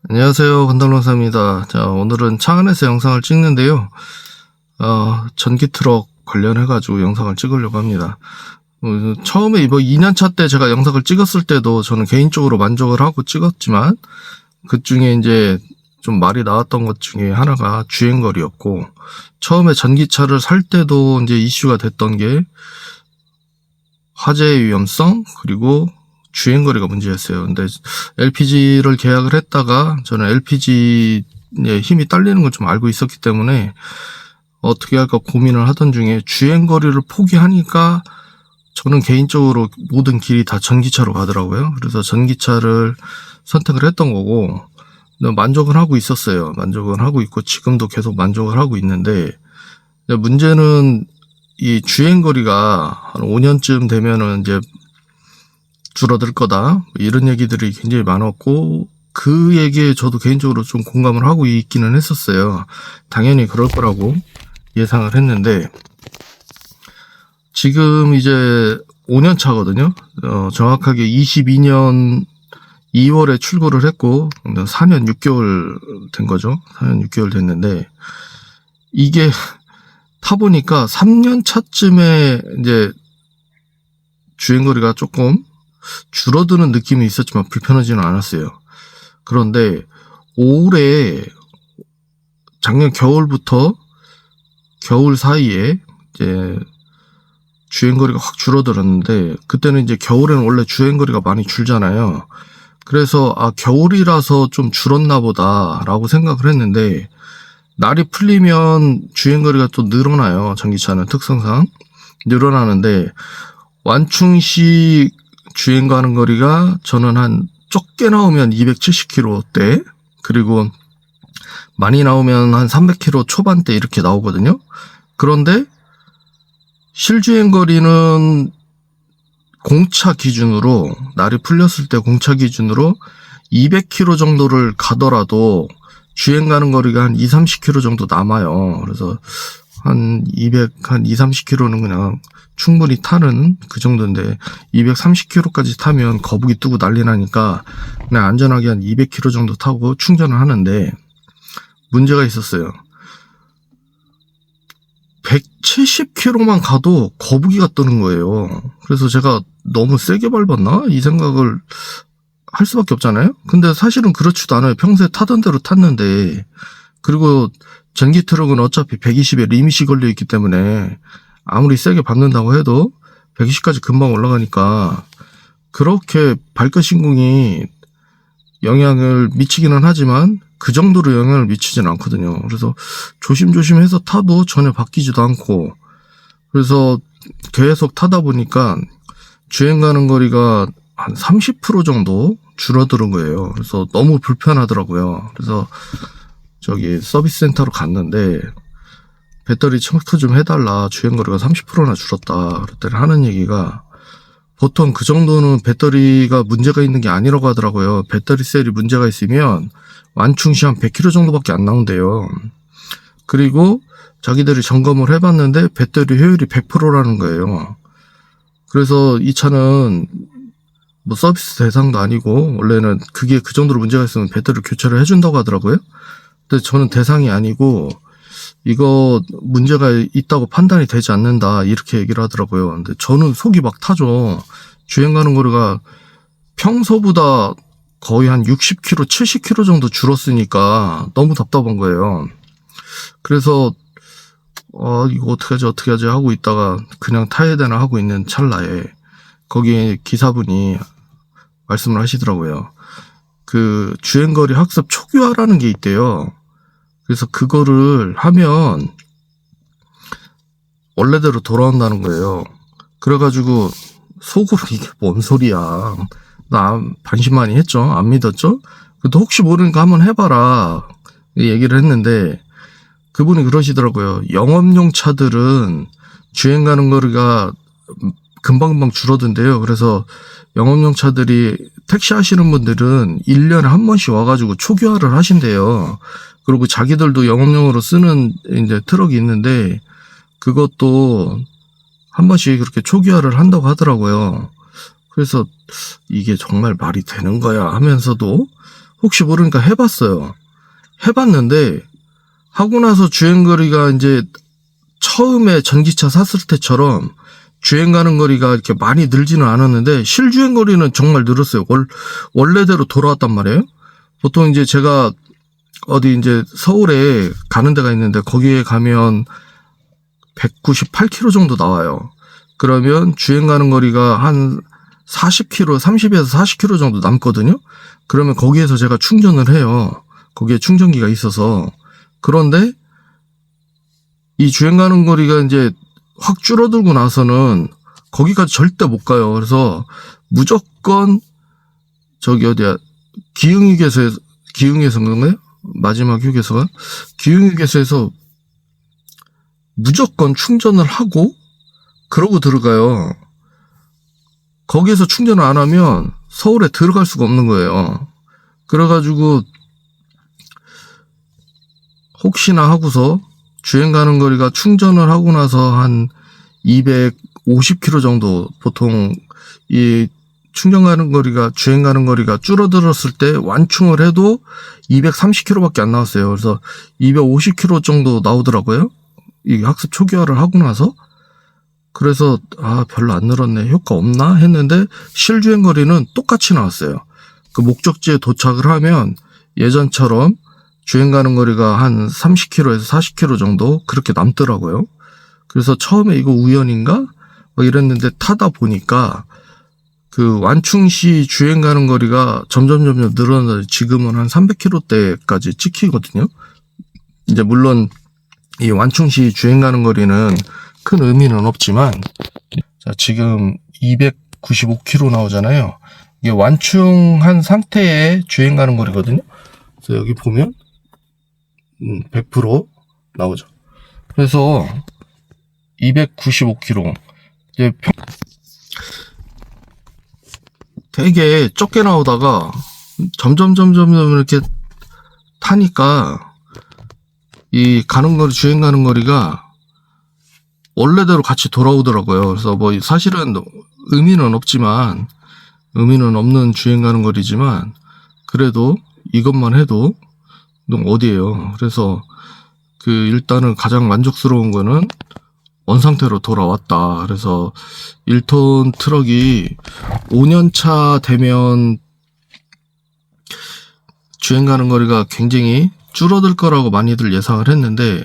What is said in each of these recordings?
안녕하세요. 건달론사입니다. 자, 오늘은 차 안에서 영상을 찍는데요. 전기 트럭 관련해가지고 영상을 찍으려고 합니다. 처음에 이번 2년차 때 제가 영상을 찍었을 때도 저는 개인적으로 만족을 하고 찍었지만, 그 중에 이제 좀 말이 나왔던 것 중에 하나가 주행거리였고, 처음에 전기차를 살 때도 이제 이슈가 됐던 게 화재의 위험성, 그리고 주행거리가 문제였어요. 근데 LPG를 계약을 했다가 저는 LPG에 힘이 딸리는 걸 좀 알고 있었기 때문에 어떻게 할까 고민을 하던 중에 주행거리를 포기하니까 저는 개인적으로 모든 길이 다 전기차로 가더라고요. 그래서 전기차를 선택을 했던 거고, 만족은 하고 있었어요. 만족은 하고 있고 지금도 계속 만족을 하고 있는데, 문제는 이 주행거리가 한 5년쯤 되면은 이제 줄어들 거다, 이런 얘기들이 굉장히 많았고, 그 얘기에 저도 개인적으로 좀 공감을 하고 있기는 했었어요. 당연히 그럴 거라고 예상을 했는데, 지금 이제 5년 차거든요. 정확하게 22년 2월에 출고를 했고 4년 6개월 된 거죠. 4년 6개월 됐는데, 이게 타보니까 3년 차쯤에 이제 주행거리가 조금 줄어드는 느낌이 있었지만 불편하지는 않았어요. 그런데 올해 작년 겨울부터 겨울 사이에 이제 주행거리가 확 줄어들었는데, 그때는 이제 겨울에는 원래 주행거리가 많이 줄잖아요. 그래서 겨울이라서 좀 줄었나 보다라고 생각을 했는데, 날이 풀리면 주행거리가 또 늘어나요. 전기차는 특성상 늘어나는데, 완충시 주행 가는 거리가 저는 한 적게 나오면 270km대, 그리고 많이 나오면 한 300km 초반대 이렇게 나오거든요. 그런데 실주행 거리는 공차 기준으로, 날이 풀렸을 때 공차 기준으로 200km 정도를 가더라도 주행 가는 거리가 한 2, 30km 정도 남아요. 그래서 한 230km는 그냥 충분히 타는 그 정도인데, 230km까지 타면 거북이 뜨고 난리 나니까 그냥 안전하게 한 200km 정도 타고 충전을 하는데, 문제가 있었어요. 170km만 가도 거북이가 뜨는 거예요. 그래서 제가 너무 세게 밟았나? 이 생각을 할 수밖에 없잖아요. 근데 사실은 그렇지도 않아요. 평소에 타던 대로 탔는데, 그리고 전기 트럭은 어차피 120에 리밋이 걸려 있기 때문에 아무리 세게 밟는다고 해도 120까지 금방 올라가니까 그렇게 발끝신공이 영향을 미치기는 하지만 그 정도로 영향을 미치지는 않거든요. 그래서 조심조심해서 타도 전혀 바뀌지도 않고, 그래서 계속 타다 보니까 주행 가는 거리가 한 30% 정도 줄어드는 거예요. 그래서 너무 불편하더라고요. 그래서 저기 서비스 센터로 갔는데, 배터리 체크 좀 해달라, 주행거리가 30%나 줄었다 그랬더니 하는 얘기가, 보통 그 정도는 배터리가 문제가 있는 게 아니라고 하더라고요. 배터리 셀이 문제가 있으면 완충시 한 100km 정도밖에 안 나온대요. 그리고 자기들이 점검을 해봤는데 배터리 효율이 100%라는 거예요. 그래서 이 차는 뭐 서비스 대상도 아니고, 원래는 그게 그 정도로 문제가 있으면 배터리 교체를 해준다고 하더라고요. 근데 저는 대상이 아니고 이거 문제가 있다고 판단이 되지 않는다, 이렇게 얘기를 하더라고요. 근데 저는 속이 막 타죠. 주행 가는 거리가 평소보다 거의 한 60km, 70km 정도 줄었으니까 너무 답답한 거예요. 그래서 이거 어떻게 하지 하고 있다가 그냥 타야 되나 하고 있는 찰나에 거기에 기사분이 말씀을 하시더라고요. 그 주행거리 학습 초기화라는 게 있대요. 그래서 그거를 하면 원래대로 돌아온다는 거예요. 그래가지고 속으로 이게 뭔 소리야, 나 반신반의 했죠. 안 믿었죠. 그래도 혹시 모르니까 한번 해봐라 얘기를 했는데, 그분이 그러시더라고요. 영업용 차들은 주행 가는 거리가 금방금방 줄어든대요. 그래서 영업용 차들이 택시 하시는 분들은 1년에 한 번씩 와가지고 초기화를 하신대요. 그리고 자기들도 영업용으로 쓰는 이제 트럭이 있는데, 그것도 한 번씩 그렇게 초기화를 한다고 하더라고요. 그래서 이게 정말 말이 되는 거야 하면서도 혹시 모르니까 해봤어요. 해봤는데 하고 나서 주행거리가 이제 처음에 전기차 샀을 때처럼 주행 가는 거리가 이렇게 많이 늘지는 않았는데 실주행 거리는 정말 늘었어요. 원래대로 돌아왔단 말이에요. 보통 이제 제가 어디 이제 서울에 가는 데가 있는데 거기에 가면 198km 정도 나와요. 그러면 주행 가는 거리가 한 40km, 30에서 40km 정도 남거든요. 그러면 거기에서 제가 충전을 해요. 거기에 충전기가 있어서. 그런데 이 주행 가는 거리가 이제 확 줄어들고 나서는 거기까지 절대 못 가요. 그래서 무조건 저기 어디야 기흥에서 그런가요? 마지막 휴게소가 기흥휴게소에서 무조건 충전을 하고 그러고 들어가요. 거기에서 충전을 안 하면 서울에 들어갈 수가 없는 거예요. 그래가지고 혹시나 하고서 주행 가는 거리가 충전을 하고 나서 한 250km 정도, 보통 이 충전 가는 거리가, 주행 가는 거리가 줄어들었을 때 완충을 해도 230km밖에 안 나왔어요. 그래서 250km 정도 나오더라고요. 이 학습 초기화를 하고 나서. 그래서 별로 안 늘었네, 효과 없나 했는데 실주행 거리는 똑같이 나왔어요. 그 목적지에 도착을 하면 예전처럼 주행 가는 거리가 한 30km에서 40km 정도 그렇게 남더라고요. 그래서 처음에 이거 우연인가 막 이랬는데 타다 보니까 그 완충 시 주행 가는 거리가 점점 늘어나서 지금은 한 300km대까지 찍히거든요. 이제 물론 이 완충 시 주행 가는 거리는 큰 의미는 없지만, 자, 지금 295km 나오잖아요. 이게 완충한 상태에 주행 가는 거리거든요. 그래서 여기 보면 100% 나오죠. 그래서 295km 이제 되게 적게 나오다가 점점 이렇게 타니까 이 가는 거리, 주행 가는 거리가 원래대로 같이 돌아오더라고요. 그래서 뭐 사실은 의미는 없는 주행 가는 거리지만 그래도 이것만 해도 어디예요. 그래서 그 일단은 가장 만족스러운 거는 원상태로 돌아왔다. 그래서 1톤 트럭이 5년차 되면 주행 가는 거리가 굉장히 줄어들 거라고 많이들 예상을 했는데,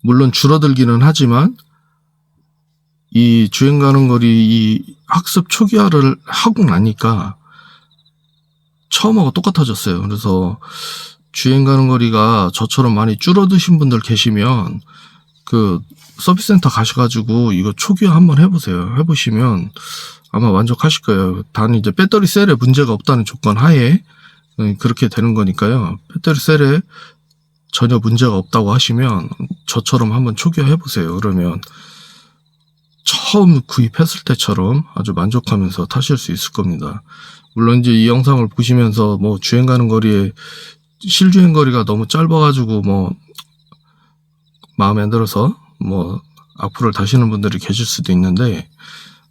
물론 줄어들기는 하지만 이 주행 가는 거리 이 학습 초기화를 하고 나니까 처음하고 똑같아졌어요. 그래서 주행 가는 거리가 저처럼 많이 줄어드신 분들 계시면 그 서비스 센터 가셔가지고 이거 초기화 한번 해보세요. 해보시면 아마 만족하실 거예요. 단 이제 배터리 셀에 문제가 없다는 조건 하에 그렇게 되는 거니까요. 배터리 셀에 전혀 문제가 없다고 하시면 저처럼 한번 초기화 해보세요. 그러면 처음 구입했을 때처럼 아주 만족하면서 타실 수 있을 겁니다. 물론 이제 이 영상을 보시면서 뭐 주행 가는 거리에 실주행 거리가 너무 짧아가지고 뭐 마음에 안 들어서 뭐 악플을 다시는 분들이 계실 수도 있는데,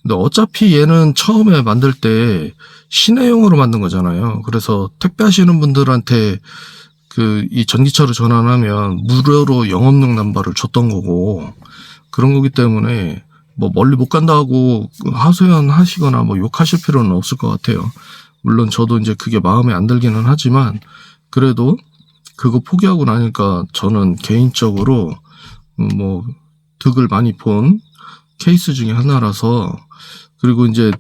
근데 어차피 얘는 처음에 만들 때 시내용으로 만든 거잖아요. 그래서 택배하시는 분들한테 그 이 전기차로 전환하면 무료로 영업용 남발을 줬던 거고 그런 거기 때문에 뭐 멀리 못 간다고 하소연하시거나 뭐 욕하실 필요는 없을 것 같아요. 물론 저도 이제 그게 마음에 안 들기는 하지만 그래도 그거 포기하고 나니까 저는 개인적으로 뭐 득을 많이 본 케이스 중에 하나라서. 그리고 이제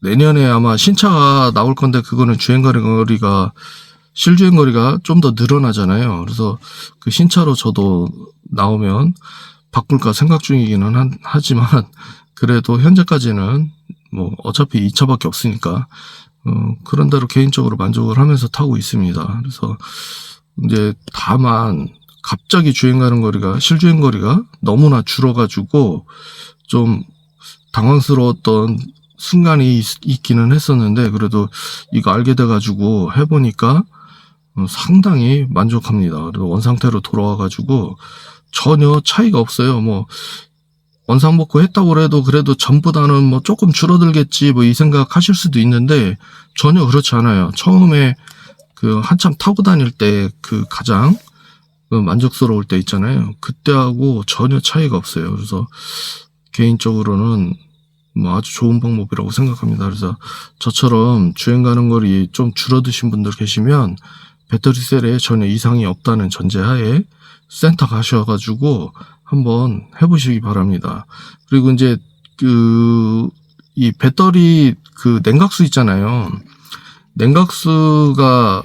내년에 아마 신차가 나올 건데 그거는 주행거리가 실주행거리가 좀 더 늘어나잖아요. 그래서 그 신차로 저도 나오면 바꿀까 생각 중이기는 하지만 그래도 현재까지는 뭐 어차피 2차밖에 없으니까 그런 대로 개인적으로 만족을 하면서 타고 있습니다. 그래서 이제 다만 갑자기 주행 가는 거리가, 실주행 거리가 너무나 줄어가지고 좀 당황스러웠던 순간이 있기는 했었는데, 그래도 이거 알게 돼가지고 해보니까 상당히 만족합니다. 그리고 원상태로 돌아와가지고 전혀 차이가 없어요. 뭐 원상 복구 했다고 해도 그래도 전보다는 뭐 조금 줄어들겠지 뭐 이 생각 하실 수도 있는데 전혀 그렇지 않아요. 처음에 그 한참 타고 다닐 때 그 가장 그 만족스러울 때 있잖아요. 그때하고 전혀 차이가 없어요. 그래서 개인적으로는 뭐 아주 좋은 방법이라고 생각합니다. 그래서 저처럼 주행 가는 거리 좀 줄어드신 분들 계시면 배터리 셀에 전혀 이상이 없다는 전제하에 센터 가셔가지고 한번 해보시기 바랍니다. 그리고 이제 이 배터리 그 냉각수 있잖아요. 냉각수가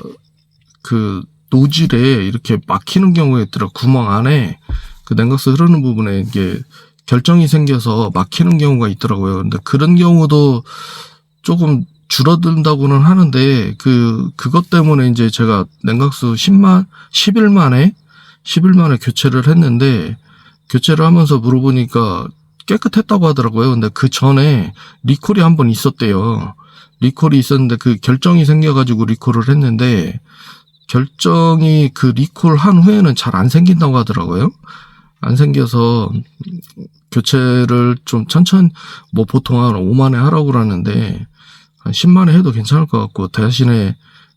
그 노즐에 이렇게 막히는 경우가 있더라. 구멍 안에 그 냉각수 흐르는 부분에 이게 결정이 생겨서 막히는 경우가 있더라고요. 근데 그런 경우도 조금 줄어든다고는 하는데 그것 때문에 이제 제가 냉각수 10일 만에 교체를 했는데, 교체를 하면서 물어보니까 깨끗했다고 하더라고요. 근데 그 전에 리콜이 한 번 있었대요. 리콜이 있었는데 그 결정이 생겨가지고 리콜을 했는데, 결정이 그 리콜 한 후에는 잘 안 생긴다고 하더라고요. 안 생겨서 교체를 좀 천천히, 뭐 보통 한 5만에 하라고 그러는데 한 10만에 해도 괜찮을 것 같고, 대신에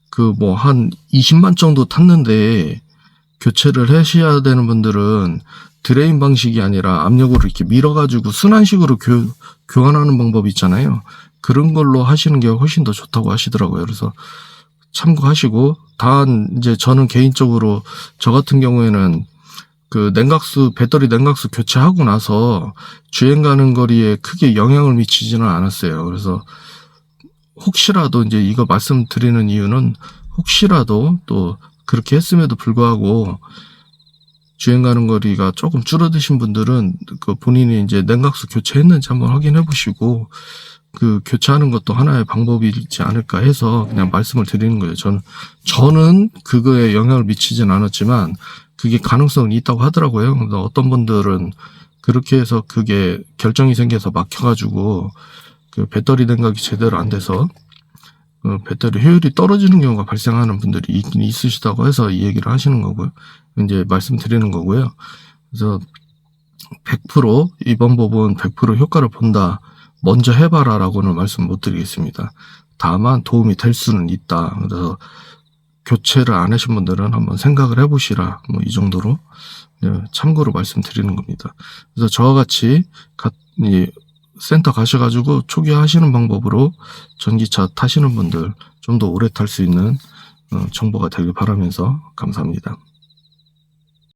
그 뭐 한 20만 정도 탔는데 교체를 하셔야 되는 분들은 드레인 방식이 아니라 압력으로 이렇게 밀어가지고 순환식으로 교환하는 방법이 있잖아요. 그런 걸로 하시는 게 훨씬 더 좋다고 하시더라고요. 그래서 참고하시고, 단 이제 저는 개인적으로 저 같은 경우에는 그 배터리 냉각수 교체하고 나서 주행 가는 거리에 크게 영향을 미치지는 않았어요. 그래서 혹시라도 이제 이거 말씀드리는 이유는, 혹시라도 또 그렇게 했음에도 불구하고 주행 가는 거리가 조금 줄어드신 분들은 그 본인이 이제 냉각수 교체했는지 한번 확인해 보시고, 그 교체하는 것도 하나의 방법이지 않을까 해서 그냥 말씀을 드리는 거예요. 저는 그거에 영향을 미치진 않았지만 그게 가능성이 있다고 하더라고요. 그래서 어떤 분들은 그렇게 해서 그게 결정이 생겨서 막혀가지고 그 배터리 냉각이 제대로 안 돼서 배터리 효율이 떨어지는 경우가 발생하는 분들이 있긴 있으시다고 해서 이 얘기를 하시는 거고요. 이제 말씀드리는 거고요. 그래서 100% 이 방법은 100% 효과를 본다, 먼저 해봐라 라고는 말씀 못 드리겠습니다. 다만 도움이 될 수는 있다. 그래서 교체를 안 하신 분들은 한번 생각을 해보시라, 뭐 이 정도로 참고로 말씀드리는 겁니다. 그래서 저와 같이 센터 가셔가지고 초기 하시는 방법으로 전기차 타시는 분들 좀 더 오래 탈 수 있는 정보가 되길 바라면서 감사합니다.